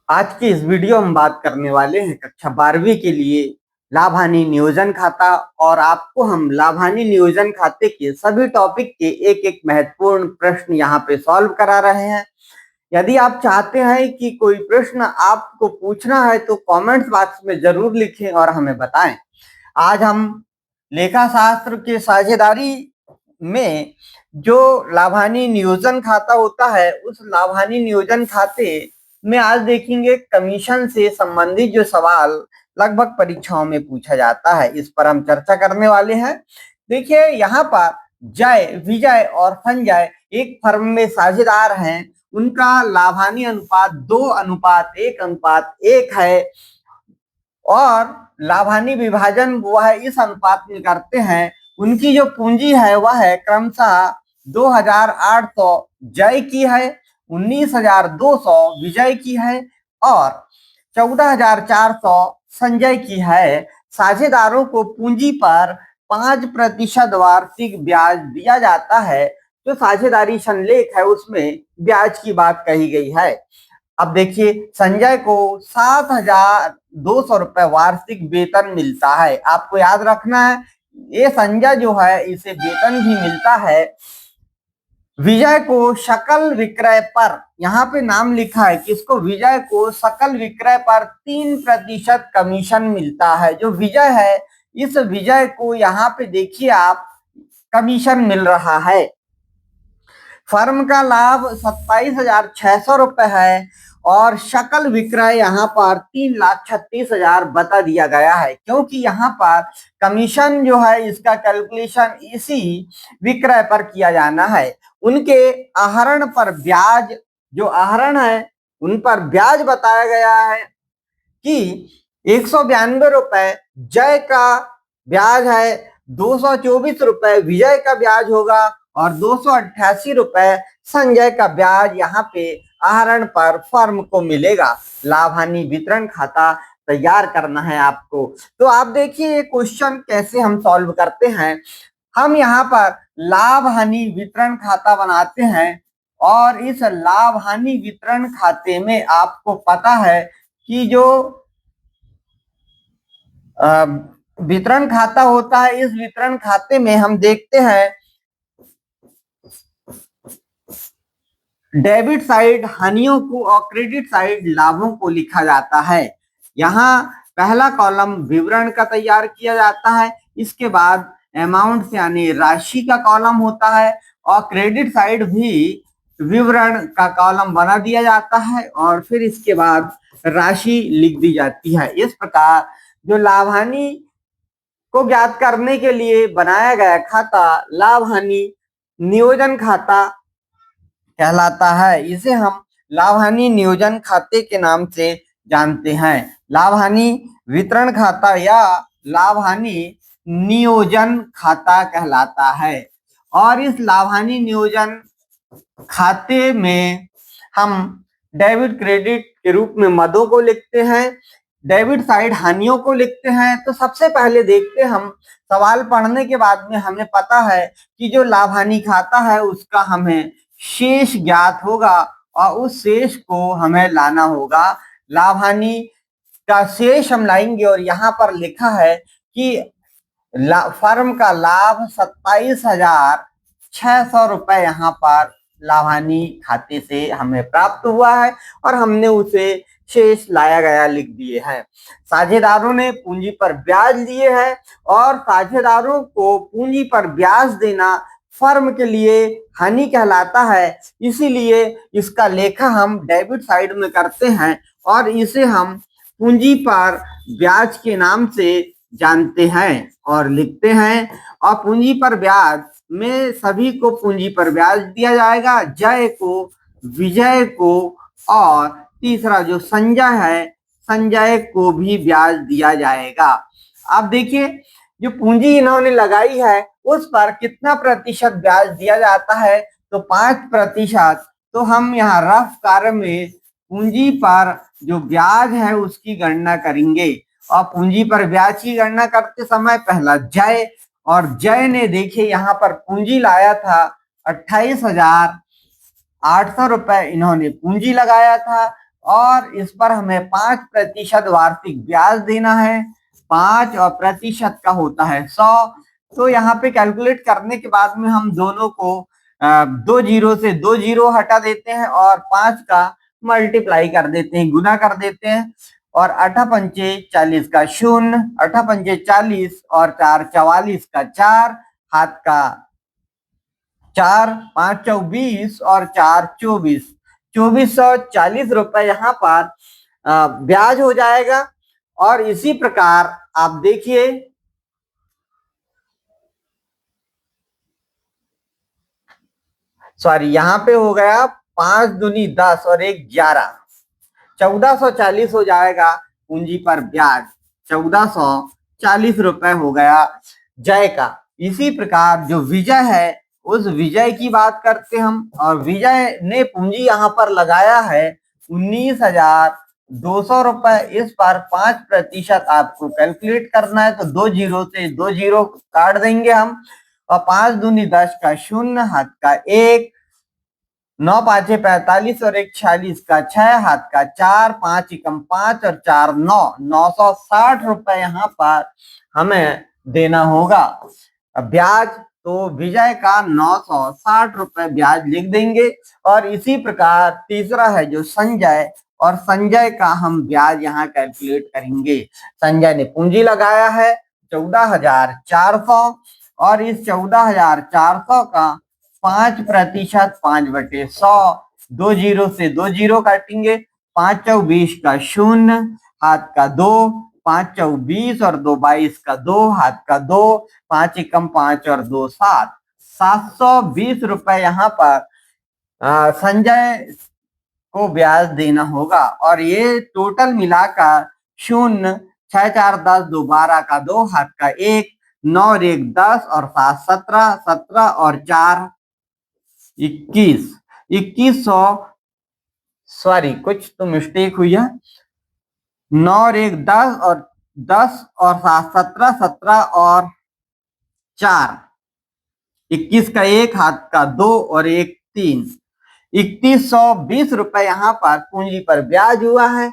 आज की इस वीडियो में बात करने वाले हैं कक्षा 12वीं के लिए लाभ हानि नियोजन खाता। और आपको हम लाभ हानि नियोजन खाते के सभी टॉपिक के एक एक महत्वपूर्ण प्रश्न यहाँ पे सॉल्व करा रहे हैं। यदि आप चाहते हैं कि कोई प्रश्न आपको पूछना है तो कमेंट्स बॉक्स में जरूर लिखें और हमें बताएं। आज हम लेखा शास्त्र के साझेदारी में जो लाभ हानि नियोजन खाता होता है उस लाभ हानि नियोजन खाते में आज देखेंगे कमीशन से संबंधित जो सवाल लगभग परीक्षाओं में पूछा जाता है, इस पर हम चर्चा करने वाले हैं। देखिए यहाँ पर जय, विजय और संजय एक फर्म में साझेदार हैं। उनका लाभ हानि अनुपात 2:1:1 है और लाभ हानि विभाजन वह इस अनुपात में करते हैं। उनकी जो पूंजी है वह है क्रमशः 2,800 जय की है, 19,200 विजय की है और 14,400 संजय की है। साझेदारों को पूंजी पर 5% वार्षिक ब्याज दिया जाता है। जो साझेदारी संलेख है उसमें ब्याज की बात कही गई है। अब देखिए संजय को 7,200 रुपए वार्षिक वेतन मिलता है। आपको याद रखना है ये संजय जो है इसे वेतन भी मिलता है। विजय को सकल विक्रय पर, यहाँ पे नाम लिखा है कि इसको विजय को सकल विक्रय पर 3% कमीशन मिलता है। जो विजय है इस विजय को यहाँ पे देखिए आप कमीशन मिल रहा है। फर्म का लाभ 27,600 रुपए है और सकल विक्रय यहाँ पर 3,36,000 बता दिया गया है, क्योंकि यहाँ पर कमीशन जो है इसका कैलकुलेशन इसी विक्रय पर किया जाना है। उनके आहरण पर ब्याज, जो आहरण है उन पर ब्याज बताया गया है कि 192 रुपए जय का ब्याज है, 224 रुपए विजय का ब्याज होगा और 288 रुपए संजय का ब्याज यहाँ पे आहरण पर फर्म को मिलेगा। लाभ हानि वितरण खाता तैयार करना है आपको। तो आप देखिए ये क्वेश्चन कैसे हम सॉल्व करते हैं। हम यहाँ पर लाभ हानि वितरण खाता बनाते हैं और इस लाभ हानि वितरण खाते में आपको पता है कि जो वितरण खाता होता है, इस वितरण खाते में हम देखते हैं डेबिट साइड हानियों को और क्रेडिट साइड लाभों को लिखा जाता है। यहाँ पहला कॉलम विवरण का तैयार किया जाता है, इसके बाद अमाउंट यानी राशि का कॉलम होता है और क्रेडिट साइड भी विवरण का कॉलम बना दिया जाता है और फिर इसके बाद राशि लिख दी जाती है। इस प्रकार जो लाभ हानि को ज्ञात करने के लिए बनाया गया खाता लाभ हानि नियोजन खाता कहलाता है। इसे हम लाभ हानि नियोजन खाते के नाम से जानते हैं। लाभ हानि वितरण खाता या लाभ हानि नियोजन खाता कहलाता है। और इस लाभ हानि नियोजन खाते में हम डेबिट क्रेडिट के रूप में मदों को लिखते हैं, डेबिट साइड हानियों को लिखते हैं। तो सबसे पहले देखते हम सवाल पढ़ने के बाद में हमें पता है कि जो लाभ हानि खाता है उसका हमें शेष ज्ञात होगा और उस शेष को हमें लाना होगा। लाभ हानि का शेष हम लाएंगे और यहाँ पर लिखा है कि फर्म का लाभ 27,600 रुपए यहाँ पर लाभ हानि खाते से हमें प्राप्त हुआ है और हमने उसे शेष लाया गया लिख दिए हैं। साझेदारों ने पूंजी पर ब्याज लिए हैं और साझेदारों को पूंजी पर ब्याज देना फर्म के लिए हानि कहलाता है, इसीलिए इसका लेखा हम डेबिट साइड में करते हैं और इसे हम पूंजी पर ब्याज के नाम से जानते हैं और लिखते हैं। और पूंजी पर ब्याज में सभी को पूंजी पर ब्याज दिया जाएगा, जय को, विजय को और तीसरा जो संजय है संजय को भी ब्याज दिया जाएगा। अब देखिए जो पूंजी इन्होंने लगाई है उस पर कितना प्रतिशत ब्याज दिया जाता है, तो 5%। तो हम यहाँ रफ कार्य में पूंजी पर जो ब्याज है उसकी गणना करेंगे और पूंजी पर ब्याज की गणना करते समय पहला जय, और जय ने देखिए यहाँ पर पूंजी लाया था 28,800 रुपए इन्होंने पूंजी लगाया था। और इस पर हमें 5% वार्षिक ब्याज देना है। 5 और प्रतिशत का होता है 100। तो यहाँ पे कैलकुलेट करने के बाद में हम दोनों को 2 जीरो से 2 जीरो हटा देते हैं और 5 का मल्टीप्लाई कर देते हैं, गुना कर देते हैं। और 8×5 = 40 का 0, 8×5 = 40 और 4 = 44 का 4, हाथ का 4, 5 × 20 और 4 = 24, 2440 रुपए यहाँ पर ब्याज हो जाएगा। और इसी प्रकार आप देखिए, सॉरी यहाँ पे हो गया 5 दूनी 10 और 1 11, 1440 हो जाएगा पूंजी पर ब्याज, 1440 रुपए हो गया जय का। इसी प्रकार जो विजय है उस विजय की बात करते हम, और विजय ने पूंजी यहाँ पर लगाया है 19,200 रुपए। इस पर 5% आपको कैलकुलेट करना है, तो 2 जीरो से 2 जीरो काट देंगे हम, और 5 दूनी 10 का 0, हाथ का 1, 9 5 45 और 1 46 का 6, हाथ का 4, 5 एकम 5 और 4 9, 960 रुपए यहाँ पर हमें देना होगा ब्याज। तो विजय का 960 रुपए ब्याज लिख देंगे। और इसी प्रकार तीसरा है जो संजय, और संजय का हम ब्याज यहाँ कैलकुलेट करेंगे। संजय ने पूंजी लगाया है 14,400, और इस 14,400 का 5%, 5/100, 2 जीरो से 2 जीरो काटेंगे, 5 × 20 का 0, हाथ का 2, 5 × 20 और 2 22 का 2, हाथ का 2, 5 एकम 5 और 2 7, 720 रुपए यहाँ पर संजय को ब्याज देना होगा। और ये टोटल मिलाकर 0, 6 4 10, 2 12 का 2, हाथ का 1, 9 और 1 10 और 7 17, 17 और 4 21, 2100, सॉरी कुछ तो मिस्टेक हुई है, 9 और 1 10 और 10 और 7 17, 17 और 4 21 का 1, हाथ का 2 और 1 3, 2120 रुपए यहाँ पर पूंजी पर ब्याज हुआ है।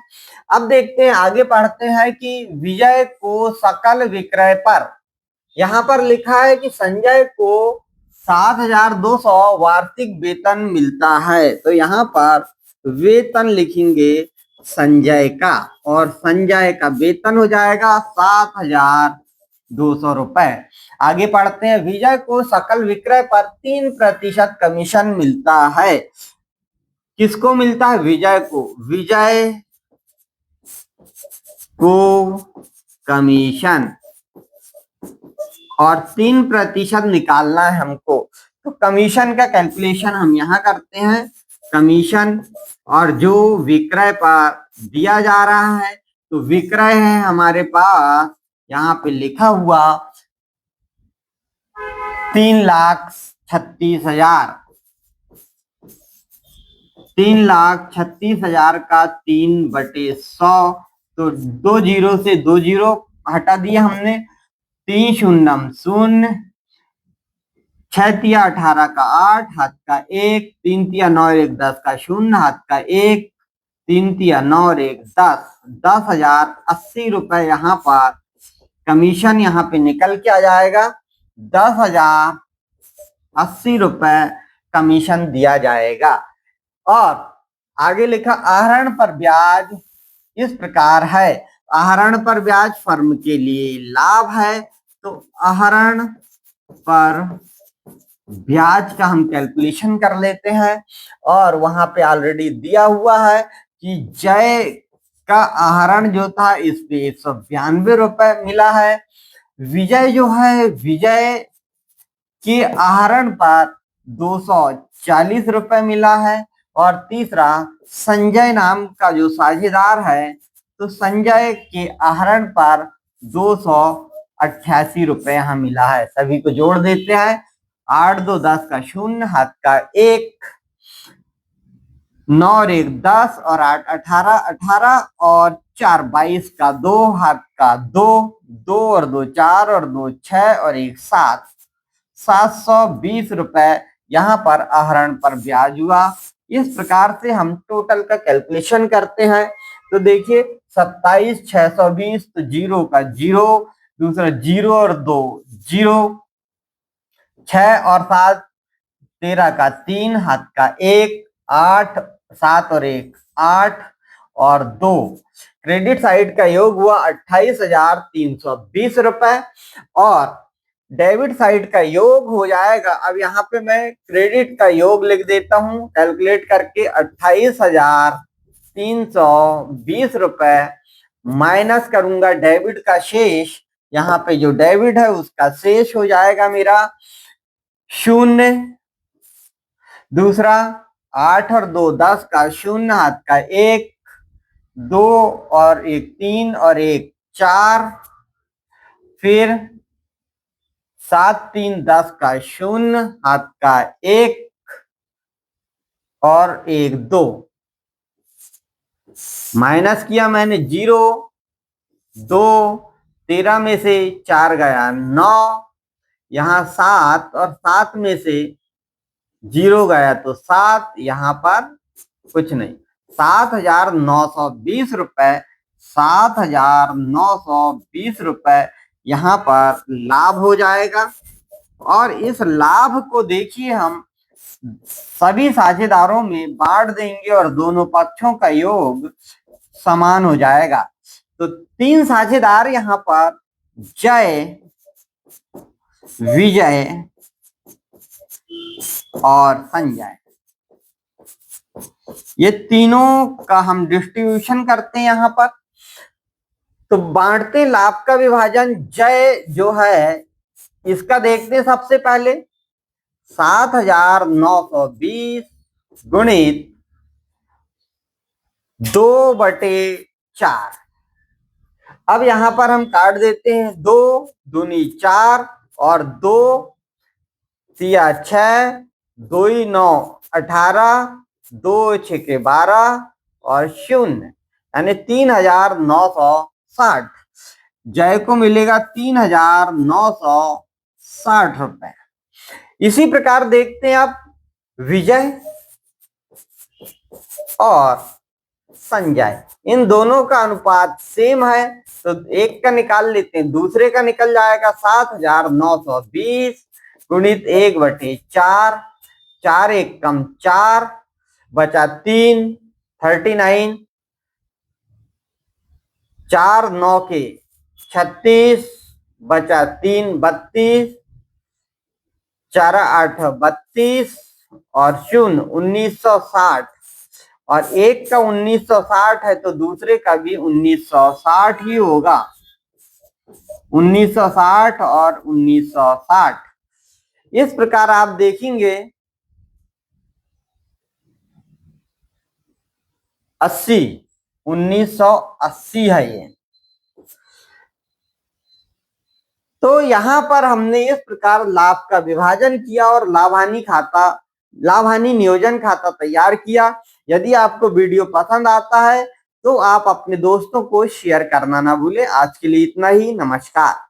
अब देखते हैं, आगे पढ़ते हैं कि विजय को सकल विक्रय पर, यहाँ पर लिखा है कि संजय को 7,200 वार्षिक वेतन मिलता है। तो यहाँ पर वेतन लिखेंगे संजय का, और संजय का वेतन हो जाएगा 7,200 रुपए। आगे पढ़ते हैं, विजय को सकल विक्रय पर 3% कमीशन मिलता है। किसको मिलता है? विजय को। विजय को कमीशन, और 3% निकालना है हमको। तो कमीशन का कैलकुलेशन हम यहाँ करते हैं। कमीशन, और जो विक्रय पर दिया जा रहा है, तो विक्रय है हमारे पास यहाँ पे लिखा हुआ 3,36,000, 3,36,000 का 3/100, तो 2 जीरो से 2 जीरो हटा दिया हमने, 3 शून्यम 0, 6 तिया 18 का 8, हाथ का 1, 3 तिया 9 और 1 10 का 0, हाथ का 1, 3 तिया 9 और 1 10, 10,080 रुपए यहाँ पर कमीशन यहाँ पे निकल के आ जाएगा। 10,080 रुपए कमीशन दिया जाएगा। और आगे लिखा आहरण पर ब्याज इस प्रकार है। आहरण पर ब्याज फर्म के लिए लाभ है, तो आहरण पर ब्याज का हम कैलकुलेशन कर लेते हैं। और वहां पे ऑलरेडी दिया हुआ है कि जय का आहरण जो था इस पे 192 रुपए मिला है। विजय जो है, विजय के आहरण पर 240 रुपए मिला है। और तीसरा संजय नाम का जो साझेदार है, तो संजय के आहरण पर 288 रुपए यहाँ मिला है। सभी को जोड़ देते हैं, 8 2 10 का 0, हाथ का 1, 9 और 1 10 और 8 18, 18 और 4 22 का 2, हाथ का 2, 2 और 2 4 और 2 6 और 1 7, 720 रुपए यहाँ पर आहरण पर ब्याज हुआ। इस प्रकार से हम टोटल का कैलकुलेशन करते हैं। तो देखिए 27,620 तो जीरो का जीरो, दूसरा जीरो और दो जीरो, 6 और 7 13 का 3, हाथ का 1, 8 7 और 1 8 और 2, क्रेडिट साइड का योग हुआ 28,320 रुपए और डेबिट साइड का योग हो जाएगा। अब यहाँ पे मैं क्रेडिट का योग लिख देता हूं कैलकुलेट करके 28,320 रुपए माइनस करूंगा डेबिट का शेष। यहाँ पे जो डेबिट है उसका शेष हो जाएगा मेरा 0। दूसरा 8 और 2 10 का 0, हाथ का 1 2 और 1 3 और 1 4, फिर 7 3 10 का 0, हाथ का 1 और 1 2, माइनस किया मैंने 0 2, 13 में से 4 गया 9, यहाँ 7 और 7 में से 0 गया तो 7, यहाँ पर कुछ नहीं, 7,920 रुपए, 7,920 रुपए यहाँ पर लाभ हो जाएगा। और इस लाभ को देखिए हम सभी साझेदारों में बांट देंगे और दोनों पक्षों का योग समान हो जाएगा। तो 3 साझेदार यहाँ पर जय, विजय और संजय, ये तीनों का हम डिस्ट्रीब्यूशन करते हैं यहाँ पर। तो बांटते लाभ का विभाजन जय जो है इसका देखते हैं सबसे पहले 7,920 गुणित 2/4। अब यहां पर हम काट देते हैं 2 दूनी 4 और 2 तिया 6, 2 9 18, 2 6 12 और 0 यानी 3,960। जय को मिलेगा 3,960 रुपए। इसी प्रकार देखते हैं आप विजय और संजय, इन दोनों का अनुपात सेम है तो एक का निकाल लेते हैं, दूसरे का निकल जाएगा 7,920 गुणित 1/4, 4 1 कम 4 बचा 3 39, 4 9 के 36 बचा 3 32, 4 8 32 और 0 1960 और एक का 1960 है तो दूसरे का भी 1960 ही होगा, 1960 और 1960। इस प्रकार आप देखेंगे 80 1980 है ये। तो यहां पर हमने इस प्रकार लाभ का विभाजन किया और लाभानी नियोजन खाता तैयार किया। यदि आपको वीडियो पसंद आता है तो आप अपने दोस्तों को शेयर करना ना भूलें। आज के लिए इतना ही, नमस्कार।